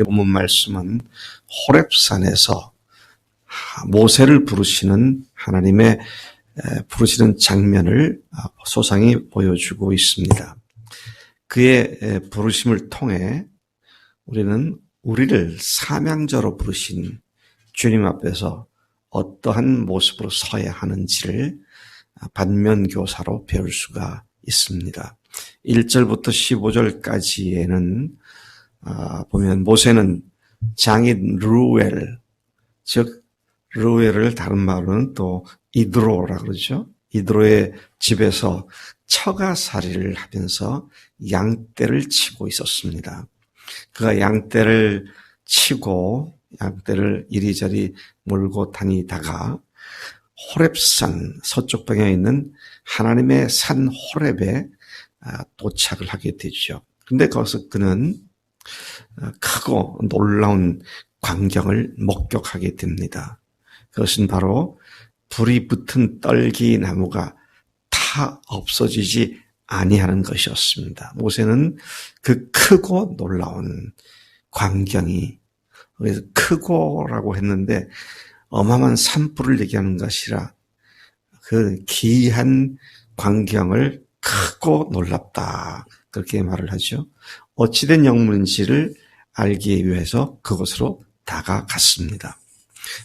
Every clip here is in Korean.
본문 말씀은 호렙산에서 모세를 부르시는 하나님의 부르시는 장면을 소상히 보여주고 있습니다. 그의 부르심을 통해 우리는 우리를 사명자로 부르신 주님 앞에서 어떠한 모습으로 서야 하는지를 반면교사로 배울 수가 있습니다. 1절부터 15절까지에는 보면 모세는 장인 르우엘, 즉 르우엘을 다른 말로는 또 이드로라 그러죠. 이드로의 집에서 처가살이를 하면서 양떼를 치고 있었습니다. 그가 양떼를 치고 양떼를 이리저리 몰고 다니다가 호렙산 서쪽 방향에 있는 하나님의 산 호렙에 도착을 하게 되죠. 그런데 거기서 그는 크고 놀라운 광경을 목격하게 됩니다. 그것은 바로 불이 붙은 떨기 나무가 다 없어지지 아니하는 것이었습니다. 모세는 그 크고 놀라운 광경이, 그래서 크고라고 했는데 어마어마한 산불을 얘기하는 것이라 그 기이한 광경을 크고 놀랍다, 그렇게 말을 하죠. 어찌된 영문인지를 알기 위해서 그곳으로 다가갔습니다.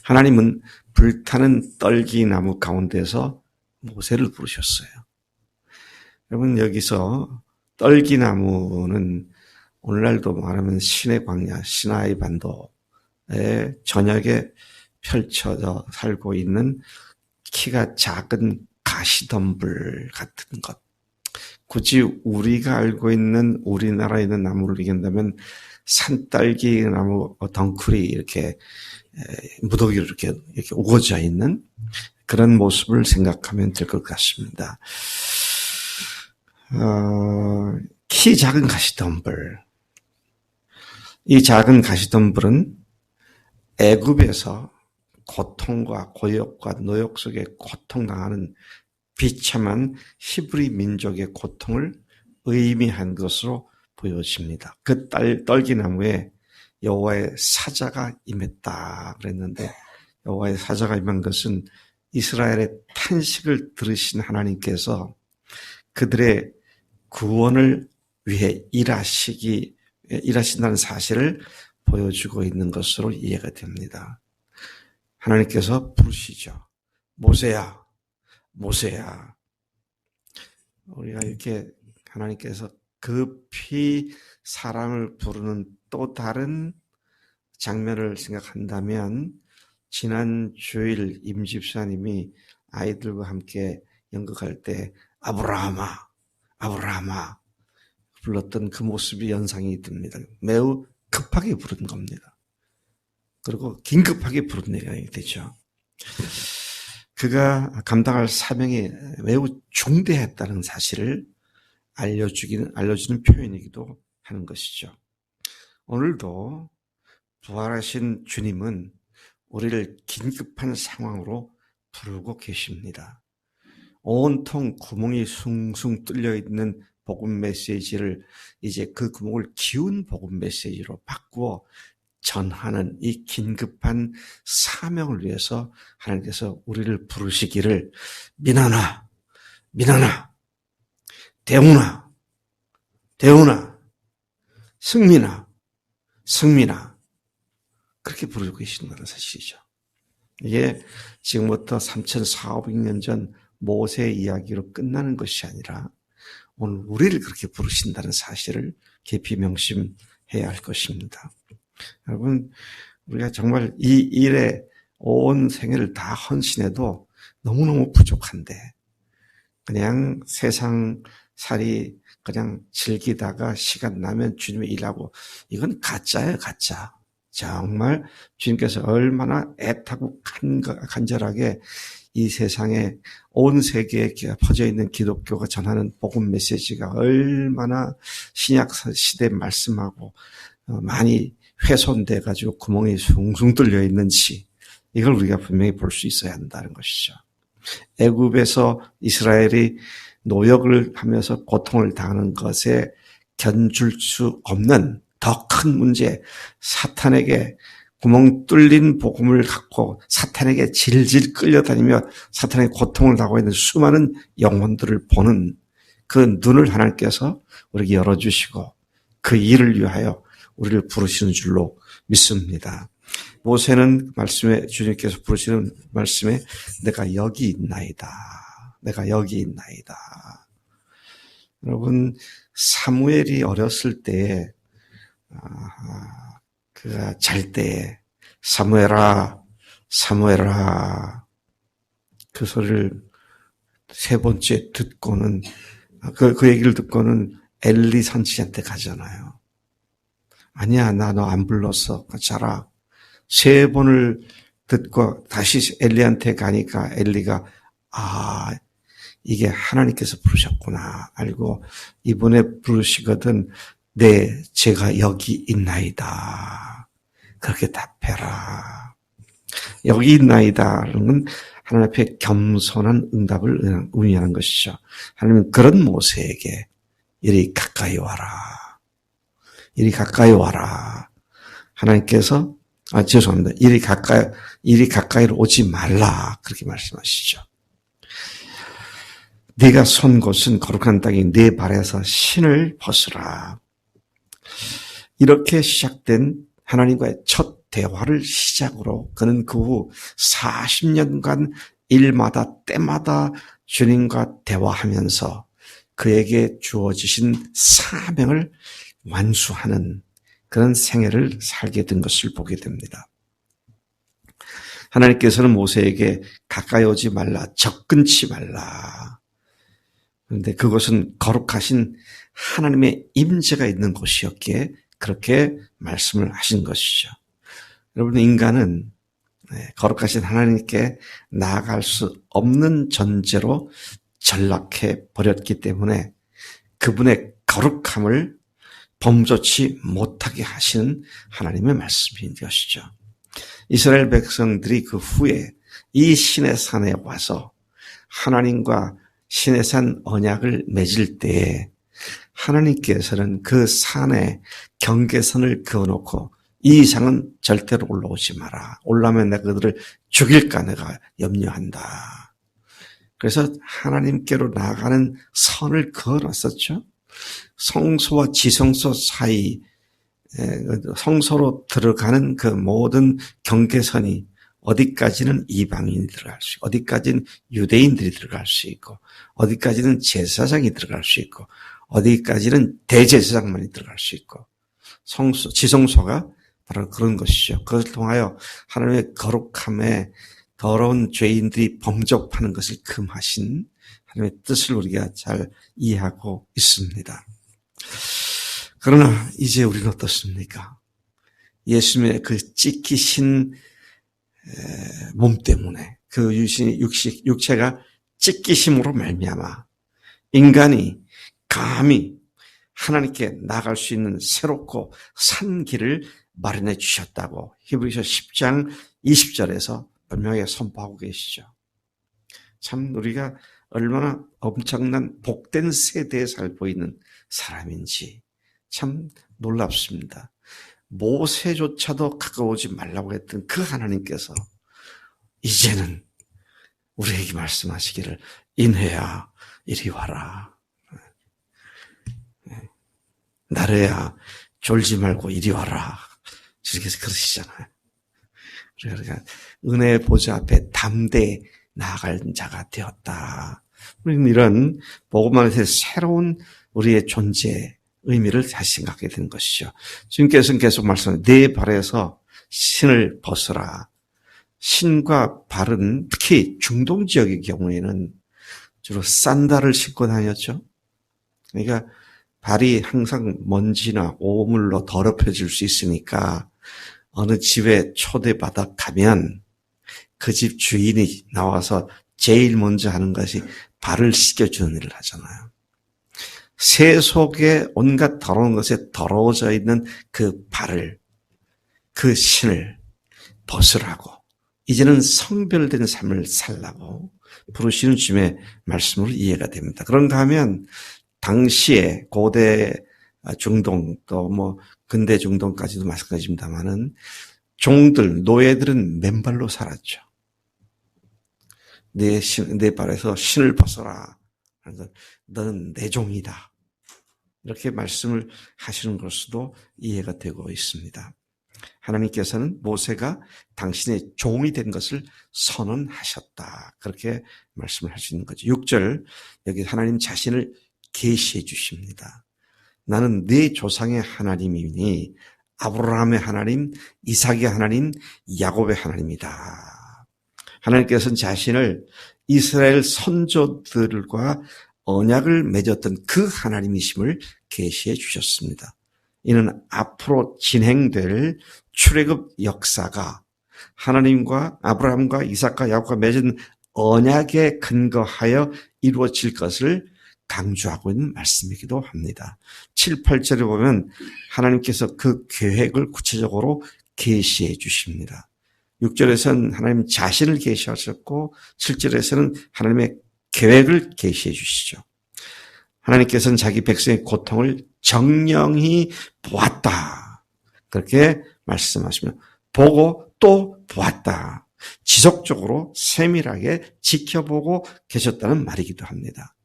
하나님은 불타는 떨기나무 가운데서 모세를 부르셨어요. 여러분, 여기서 떨기나무는 오늘날도 말하면 신의 광야, 시나이 반도의 전역에 펼쳐져 살고 있는 키가 작은 가시덤불 같은 것. 굳이 우리가 알고 있는 우리나라에 있는 나무를 얘기한다면 산딸기 나무 덩쿨이 이렇게 무더기로 이렇게 우거져 있는 그런 모습을 생각하면 될 것 같습니다. 키 작은 가시덤불. 이 작은 가시덤불은 애굽에서 고통과 고역과 노역 속에 고통당하는 비참한 히브리 민족의 고통을 의미한 것으로 보여집니다. 그 떨기나무에 여호와의 사자가 임했다 그랬는데, 여호와의 사자가 임한 것은 이스라엘의 탄식을 들으신 하나님께서 그들의 구원을 위해 일하신다는 사실을 보여주고 있는 것으로 이해가 됩니다. 하나님께서 부르시죠. 모세야, 모세야. 우리가 이렇게 하나님께서 급히 사람을 부르는 또 다른 장면을 생각한다면, 지난 주일 임 집사님이 아이들과 함께 연극할 때 아브라함아, 아브라함아 불렀던 그 모습이 연상이 듭니다. 매우 급하게 부른 겁니다. 그리고 긴급하게 부른 내용이 되죠. 그가 감당할 사명이 매우 중대했다는 사실을 알려주는 표현이기도 하는 것이죠. 오늘도 부활하신 주님은 우리를 긴급한 상황으로 부르고 계십니다. 온통 구멍이 숭숭 뚫려 있는 복음 메시지를 이제 그 구멍을 기운 복음 메시지로 바꾸어 전하는 이 긴급한 사명을 위해서 하나님께서 우리를 부르시기를 민하나, 민하나, 대훈아, 대훈아, 승민아, 승민아, 그렇게 부르고 계신다는 사실이죠. 이게 지금부터 3,400년 전 모세 이야기로 끝나는 것이 아니라 오늘 우리를 그렇게 부르신다는 사실을 깊이 명심해야 할 것입니다. 여러분, 우리가 정말 이 일에 온 생애를 다 헌신해도 너무너무 부족한데, 그냥 세상 살이 그냥 즐기다가 시간 나면 주님의 일하고, 이건 가짜예요, 가짜. 정말 주님께서 얼마나 애타고 간절하게 이 세상에 온 세계에 퍼져 있는 기독교가 전하는 복음 메시지가 얼마나 신약 시대 말씀하고 많이 훼손돼 가지고 구멍이 숭숭 뚫려 있는지, 이걸 우리가 분명히 볼 수 있어야 한다는 것이죠. 애굽에서 이스라엘이 노역을 하면서 고통을 당하는 것에 견줄 수 없는 더 큰 문제, 사탄에게 구멍 뚫린 복음을 갖고 사탄에게 질질 끌려다니며 사탄의 고통을 당하고 있는 수많은 영혼들을 보는 그 눈을 하나님께서 우리에게 열어주시고 그 일을 위하여 우리를 부르시는 줄로 믿습니다. 모세는 말씀에 주님께서 부르시는 말씀에 내가 여기 있나이다. 내가 여기 있나이다. 여러분 사무엘이 어렸을 때에 그가 잘 때에 사무엘아 사무엘아 그 소리를 세 번째 듣고는 그 얘기를 듣고는 엘리 선지자한테 가잖아요. 아니야 나 너 안 불렀어. 자라. 세 번을 듣고 다시 엘리한테 가니까 엘리가 이게 하나님께서 부르셨구나 알고 이번에 부르시거든 네 제가 여기 있나이다. 그렇게 답해라. 여기 있나이다라는 건 하나님 앞에 겸손한 응답을 의미하는 것이죠. 하나님은 그런 모세에게 이리 가까이 와라. 이리 가까이 와라. 하나님께서 죄송합니다. 이리 가까이로 오지 말라. 그렇게 말씀하시죠. 네가 선 곳은 거룩한 땅이 네 발에서 신을 벗으라. 이렇게 시작된 하나님과의 첫 대화를 시작으로 그는 그 후 40년간 일마다 때마다 주님과 대화하면서 그에게 주어지신 사명을 완수하는 그런 생애를 살게 된 것을 보게 됩니다. 하나님께서는 모세에게 가까이 오지 말라, 접근치 말라. 그런데 그것은 거룩하신 하나님의 임재가 있는 곳이었기에 그렇게 말씀을 하신 것이죠. 여러분 인간은 거룩하신 하나님께 나아갈 수 없는 존재로 전락해 버렸기 때문에 그분의 거룩함을 범접치 못하게 하시는 하나님의 말씀인 것이죠. 이스라엘 백성들이 그 후에 이 신의 산에 와서 하나님과 신의 산 언약을 맺을 때에 하나님께서는 그 산에 경계선을 그어놓고 이 이상은 절대로 올라오지 마라. 올라오면 내가 그들을 죽일까 내가 염려한다. 그래서 하나님께로 나아가는 선을 그어놨었죠. 성소와 지성소 사이 성소로 들어가는 그 모든 경계선이 어디까지는 이방인이 들어갈 수 있고 어디까지는 유대인들이 들어갈 수 있고 어디까지는 제사장이 들어갈 수 있고 어디까지는 대제사장만이 들어갈 수 있고 성소, 지성소가 바로 그런 것이죠. 그것을 통하여 하나님의 거룩함에 더러운 죄인들이 범접하는 것을 금하신 하나님의 뜻을 우리가 잘 이해하고 있습니다. 그러나 이제 우리는 어떻습니까? 예수님의 그 찢기신 몸 때문에 그 육체가 찢기심으로 말미암아 인간이 감히 하나님께 나아갈 수 있는 새롭고 산 길을 마련해 주셨다고 히브리서 10장 20절에서 분명하게 선포하고 계시죠. 참 우리가 얼마나 엄청난 복된 세대에 살고 있는 사람인지 참 놀랍습니다. 모세조차도 가까워오지 말라고 했던 그 하나님께서 이제는 우리에게 말씀하시기를 인회야 이리 와라. 나래야 졸지 말고 이리 와라. 이렇게 그러시잖아요. 그러니까 은혜의 보좌 앞에 담대히 나아갈 자가 되었다. 우리는 이런 복음 안에서 새로운 우리의 존재의 의미를 다시 생각하게 되는 것이죠. 주님께서는 계속 말씀하세요. 네 발에서 신을 벗으라. 신과 발은 특히 중동 지역의 경우에는 주로 산달을 신고 다녔죠. 그러니까 발이 항상 먼지나 오물로 더럽혀질 수 있으니까 어느 집에 초대받아 가면 그 집 주인이 나와서 제일 먼저 하는 것이 발을 씻겨주는 일을 하잖아요. 새 속에 온갖 더러운 것에 더러워져 있는 그 발을, 그 신을 벗으라고 이제는 성별된 삶을 살라고 부르시는 주님의 말씀으로 이해가 됩니다. 그런가 하면 당시에 고대 중동 또 근대 중동까지도 마찬가지입니다만은 종들, 노예들은 맨발로 살았죠. 내 발에서 신을 벗어라. 너는 내 종이다. 이렇게 말씀을 하시는 것으로도 이해가 되고 있습니다. 하나님께서는 모세가 당신의 종이 된 것을 선언하셨다. 그렇게 말씀을 하시는 거죠. 6절, 여기 하나님 자신을 계시해 주십니다. 나는 네 조상의 하나님이니 아브라함의 하나님, 이삭의 하나님, 야곱의 하나님이다. 하나님께서는 자신을 이스라엘 선조들과 언약을 맺었던 그 하나님이심을 계시해 주셨습니다. 이는 앞으로 진행될 출애굽 역사가 하나님과 아브라함과 이삭과 야곱과 맺은 언약에 근거하여 이루어질 것을 강조하고 있는 말씀이기도 합니다. 7, 8절에 보면 하나님께서 그 계획을 구체적으로 계시해 주십니다. 6절에서는 하나님 자신을 계시하셨고 7절에서는 하나님의 계획을 계시해 주시죠. 하나님께서는 자기 백성의 고통을 정령히 보았다. 그렇게 말씀하시며 보고 또 보았다. 지속적으로 세밀하게 지켜보고 계셨다는 말이기도 합니다.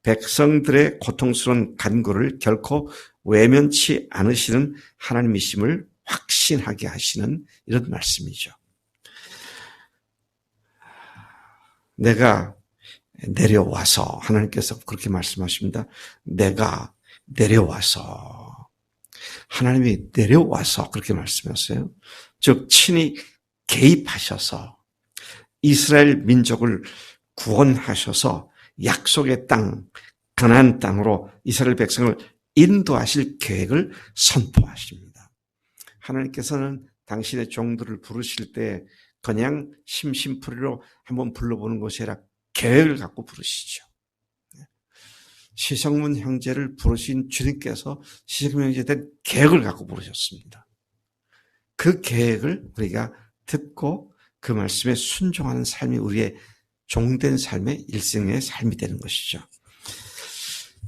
백성들의 고통스러운 간구를 결코 외면치 않으시는 하나님이심을 확신하게 하시는 이런 말씀이죠. 내가 내려와서 하나님께서 그렇게 말씀하십니다. 내가 내려와서 하나님이 내려와서 그렇게 말씀하셨어요. 즉 친히 개입하셔서 이스라엘 민족을 구원하셔서 약속의 땅, 가나안 땅으로 이스라엘 백성을 인도하실 계획을 선포하십니다. 하나님께서는 당신의 종들을 부르실 때 그냥 심심풀이로 한번 불러보는 것이 아니라 계획을 갖고 부르시죠. 시성문 형제를 부르신 주님께서 시성문 형제에 대한 계획을 갖고 부르셨습니다. 그 계획을 우리가 듣고 그 말씀에 순종하는 삶이 우리의 종된 삶의 일생의 삶이 되는 것이죠.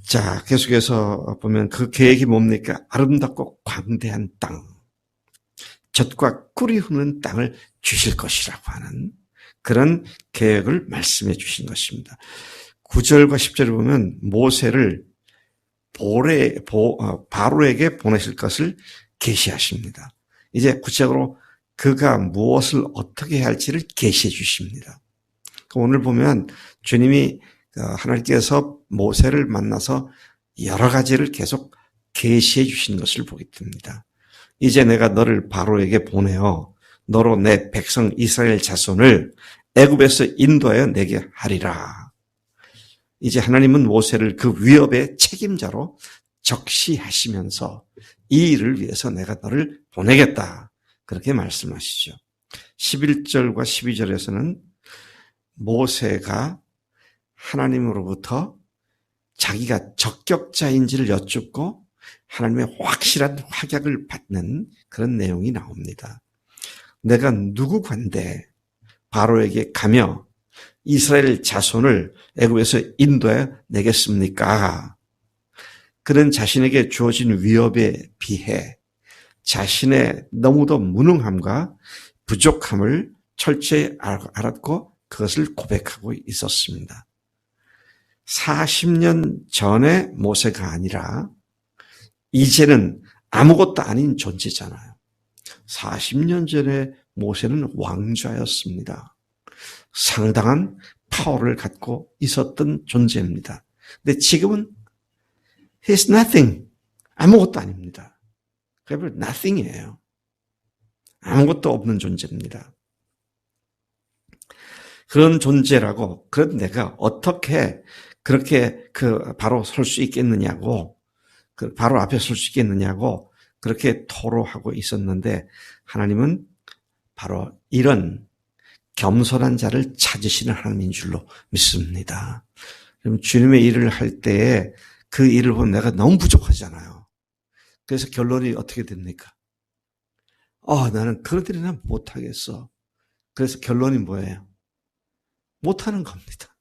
자, 계속해서 보면 그 계획이 뭡니까? 아름답고 광대한 땅, 젖과 꿀이 흐르는 땅을 주실 것이라고 하는 그런 계획을 말씀해 주신 것입니다. 9절과 10절을 보면 모세를 바로에게 보내실 것을 계시하십니다. 이제 구체적으로 그가 무엇을 어떻게 해야 할지를 계시해 주십니다. 오늘 보면 주님이 하나님께서 모세를 만나서 여러 가지를 계속 계시해 주신 것을 보게 됩니다. 이제 내가 너를 바로에게 보내어 너로 내 백성 이스라엘 자손을 애굽에서 인도하여 내게 하리라. 이제 하나님은 모세를 그 위협의 책임자로 적시하시면서 이 일을 위해서 내가 너를 보내겠다. 그렇게 말씀하시죠. 11절과 12절에서는 모세가 하나님으로부터 자기가 적격자인지를 여쭙고 하나님의 확실한 확약을 받는 그런 내용이 나옵니다. 내가 누구 관대 바로에게 가며 이스라엘 자손을 애굽에서 인도해 내겠습니까? 그는 자신에게 주어진 위협에 비해 자신의 너무도 무능함과 부족함을 철저히 알았고 그것을 고백하고 있었습니다. 40년 전의 모세가 아니라 이제는 아무것도 아닌 존재잖아요. 40년 전에 모세는 왕좌였습니다. 상당한 파워를 갖고 있었던 존재입니다. 근데 지금은 he's nothing. 아무것도 아닙니다. 그래서 nothing이에요. 아무것도 없는 존재입니다. 그런 존재라고, 그런 내가 어떻게 그렇게 바로 설 수 있겠느냐고, 바로 앞에 설 수 있겠느냐고 그렇게 토로하고 있었는데 하나님은 바로 이런 겸손한 자를 찾으시는 하나님인 줄로 믿습니다. 그럼 주님의 일을 할 때에 그 일을 보면 내가 너무 부족하잖아요. 그래서 결론이 어떻게 됩니까? 나는 그런 일은 못하겠어. 그래서 결론이 뭐예요? 못하는 겁니다.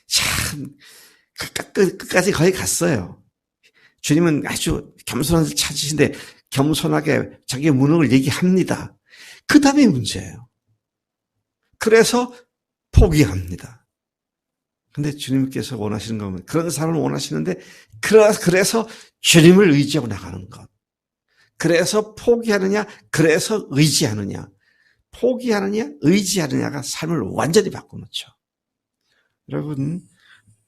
참 끝까지 거의 갔어요. 주님은 아주 겸손한 데 찾으신데 겸손하게 자기의 무능을 얘기합니다. 그 다음에 문제예요. 그래서 포기합니다. 근데 주님께서 원하시는 건 그런 사람을 원하시는데 그래서 주님을 의지하고 나가는 것. 그래서 포기하느냐, 그래서 의지하느냐. 포기하느냐, 의지하느냐가 삶을 완전히 바꿔놓죠. 여러분,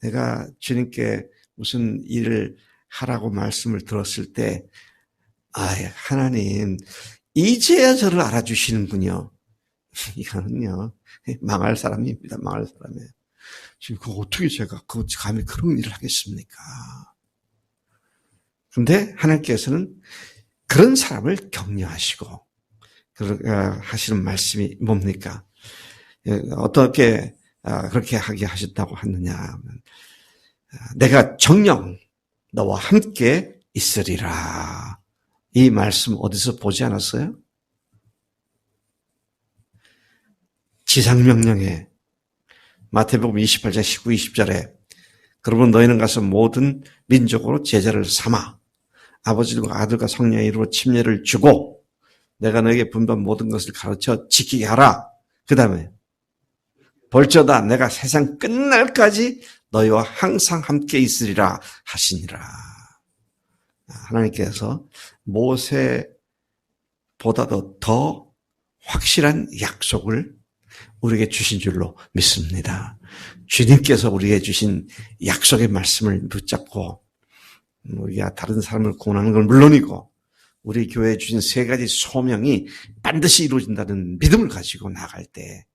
내가 주님께 무슨 일을 하라고 말씀을 들었을 때, 하나님, 이제야 저를 알아주시는군요. 이거는요, 망할 사람입니다. 망할 사람이에요. 지금 어떻게 제가 감히 그런 일을 하겠습니까? 근데 하나님께서는 그런 사람을 격려하시고, 하시는 말씀이 뭡니까? 어떻게 그렇게 하게 하셨다고 하느냐. 내가 정녕 너와 함께 있으리라. 이 말씀 어디서 보지 않았어요? 지상명령에 마태복음 28장 19, 20절에 그러면 너희는 가서 모든 민족으로 제자를 삼아 아버지들과 아들과 성령의 이름으로 침례를 주고 내가 너에게 분반 모든 것을 가르쳐 지키게 하라. 그 다음에 볼지어다 내가 세상 끝날까지 너희와 항상 함께 있으리라 하시니라. 하나님께서 모세보다도 더 확실한 약속을 우리에게 주신 줄로 믿습니다. 주님께서 우리에게 주신 약속의 말씀을 붙잡고 우리가 다른 사람을 구원하는 건 물론이고 우리 교회에 주신 세 가지 소명이 반드시 이루어진다는 믿음을 가지고 나갈 때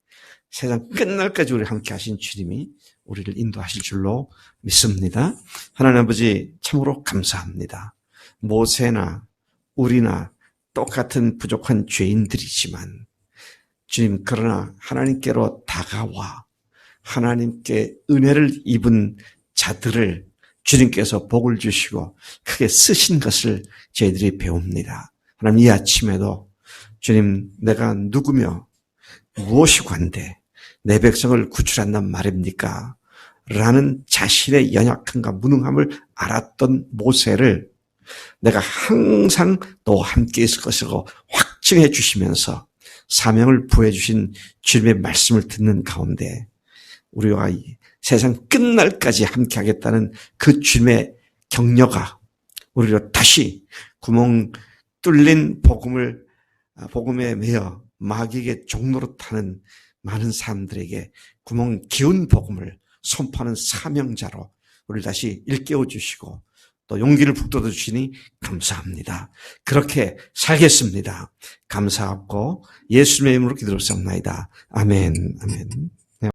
세상 끝날까지 우리 함께 하신 주님이 우리를 인도하실 줄로 믿습니다. 하나님 아버지 참으로 감사합니다. 모세나 우리나 똑같은 부족한 죄인들이지만 주님 그러나 하나님께로 다가와 하나님께 은혜를 입은 자들을 주님께서 복을 주시고 크게 쓰신 것을 저희들이 배웁니다. 하나님 이 아침에도 주님 내가 누구며 무엇이 관대 내 백성을 구출한단 말입니까? 라는 자신의 연약함과 무능함을 알았던 모세를 내가 항상 너와 함께 있을 것이라고 확증해 주시면서 사명을 부여해 주신 주님의 말씀을 듣는 가운데 우리와 세상 끝날까지 함께 하겠다는 그 주님의 격려가 우리로 다시 구멍 뚫린 복음에 매여 마귀에게 종로로 타는 많은 사람들에게 구멍 기운 복음을 선포하는 사명자로 우리를 다시 일깨워 주시고 또 용기를 북돋워 주시니 감사합니다. 그렇게 살겠습니다. 감사하고 예수님의 이름으로 기도를 쌉나이다. 아멘. 아멘.